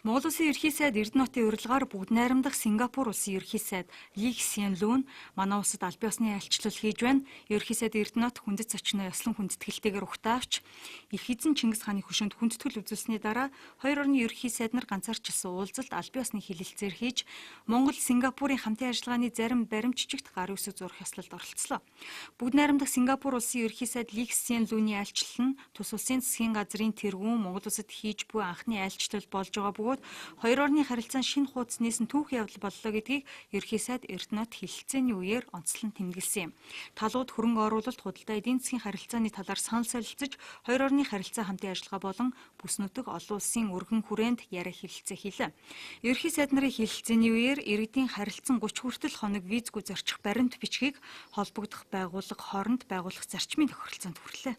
Монгол Улсын ерхий сайд Эрдэнэтийн урилгаар бүгд найрамдах Сингапур улсын ерхий сайд Ли Ксиан Лун манай улсад аль биесны айлчлал хийж байна. Ерхий сайд Эрдэнэт хүндэт зочноо яслан хүндэтгэлтэйгээр ухтаавч их эзэн Чингис хааны хөшөөнд хүндэтгэл үзүүлсний дараа хоёр орны ерхий сайд нар ганцаарчилсан уулзалт аль биесны хилэлцээр хийж Монгол Сингапурын хамтын ажиллагааны зарим баримтжигт гар үсэг зурх ёслолд оролцлоо. Бүгд найрамдах Сингапур улсын ерхий сайд Ли Ксиан Луны айлчлал нь тус улсын засгийн газрын тэргүүн Монгол улсад хийж буй анхны айлчлал болж байгаа бөгөөд хоёр орны харилцаанд шинэ хуудас нээсэн түүх явдал боллоо гэдгийг ерхий сайд Эрдэнэт хэлэлцээний үеэр онцлон тэмдэглэсэн юм. Талууд хөрөнгө оруулалт, худалдаа, эдийн засгийн харилцааны талаар санал солилцож, хоёр орны харилцаа хамтын ажиллагаа болон бүс нутаг олон улсын өргөн хүрээнд яриа хэлэлцээ хийлээ. Ерхий сайд нарын хэлэлцээний үеэр иргэдийн харилцан 30 хүртэл хоног визгүй зорчих баримт бичгийг холбогдох байгууллага хооронд байгуулах зарчмын тохиролцоонд хүрлээ.